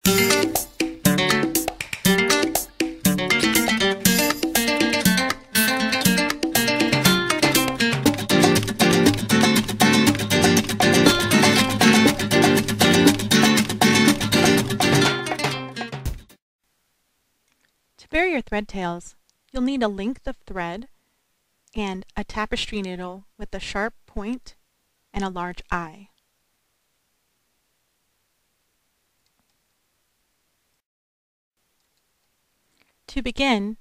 To bury your thread tails, you'll need a length of thread and a tapestry needle with a sharp point and a large eye. To begin,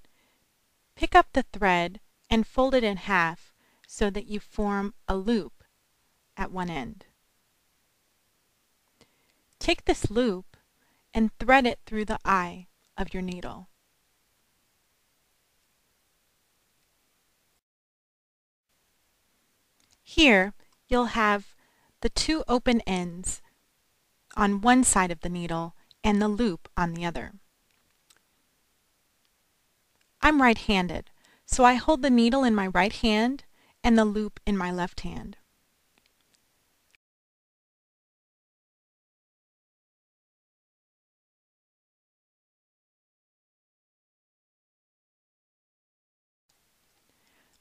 pick up the thread and fold it in half so that you form a loop at one end. Take this loop and thread it through the eye of your needle. Here, you'll have the two open ends on one side of the needle and the loop on the other. I'm right-handed, so I hold the needle in my right hand and the loop in my left hand.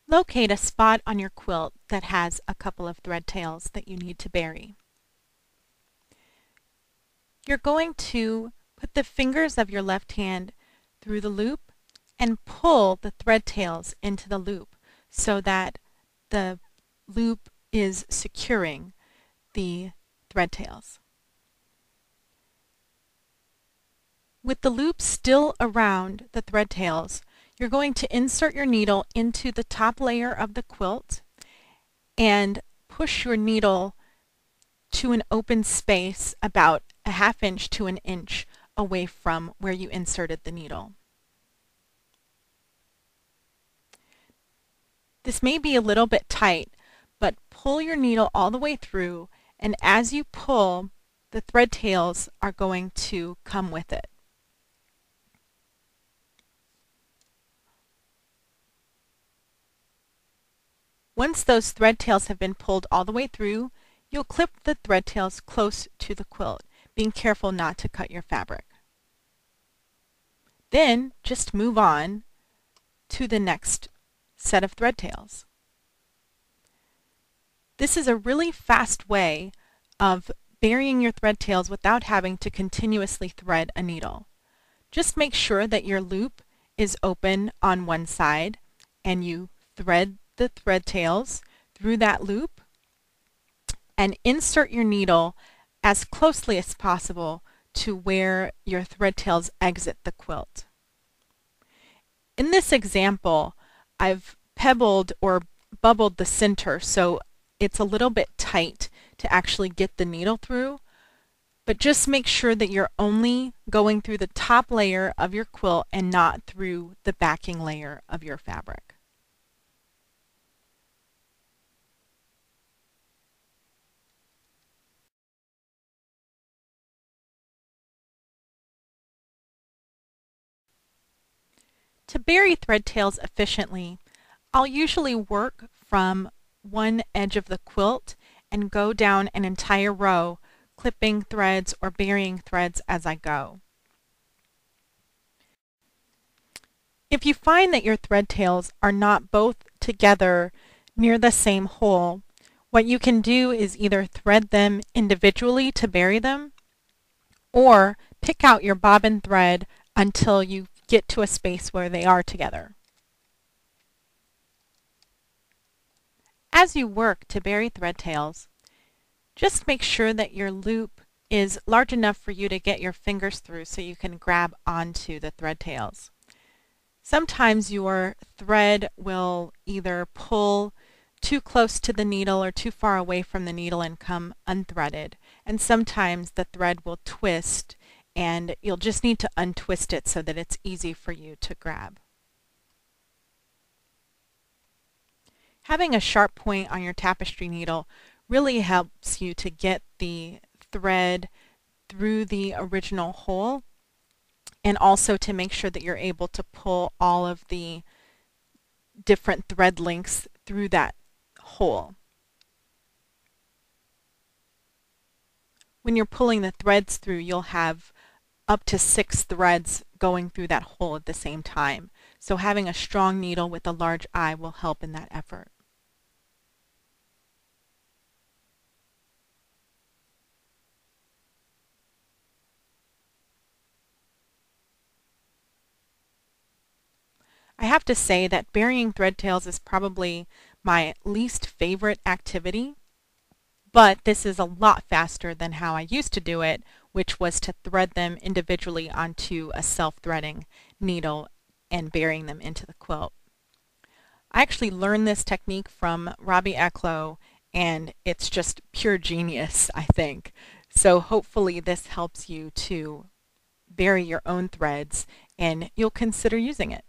Locate a spot on your quilt that has a couple of thread tails that you need to bury. You're going to put the fingers of your left hand through the loop and pull the thread tails into the loop so that the loop is securing the thread tails. With the loop still around the thread tails, you're going to insert your needle into the top layer of the quilt and push your needle to an open space about a ½ inch to an inch away from where you inserted the needle. This may be a little bit tight, but pull your needle all the way through, and as you pull, the thread tails are going to come with it. Once those thread tails have been pulled all the way through, you'll clip the thread tails close to the quilt, being careful not to cut your fabric. Then just move on to the next set of thread tails. This is a really fast way of burying your thread tails without having to continuously thread a needle. Just make sure that your loop is open on one side and you thread the thread tails through that loop and insert your needle as closely as possible to where your thread tails exit the quilt. In this example, I've pebbled or bubbled the center so it's a little bit tight to actually get the needle through, but just make sure that you're only going through the top layer of your quilt and not through the backing layer of your fabric. To bury thread tails efficiently, I'll usually work from one edge of the quilt and go down an entire row, clipping threads or burying threads as I go. If you find that your thread tails are not both together near the same hole, what you can do is either thread them individually to bury them, or pick out your bobbin thread until you get to a space where they are together. As you work to bury thread tails, just make sure that your loop is large enough for you to get your fingers through so you can grab onto the thread tails. Sometimes your thread will either pull too close to the needle or too far away from the needle and come unthreaded, and sometimes the thread will twist and you'll just need to untwist it so that it's easy for you to grab. Having a sharp point on your tapestry needle really helps you to get the thread through the original hole, and also to make sure that you're able to pull all of the different thread lengths through that hole. When you're pulling the threads through, you'll have up to 6 threads going through that hole at the same time. So having a strong needle with a large eye will help in that effort. I have to say that burying thread tails is probably my least favorite activity, but this is a lot faster than how I used to do it, which was to thread them individually onto a self-threading needle and burying them into the quilt. I actually learned this technique from Robbi Eklow, and it's just pure genius, I think. So hopefully this helps you to bury your own threads and you'll consider using it.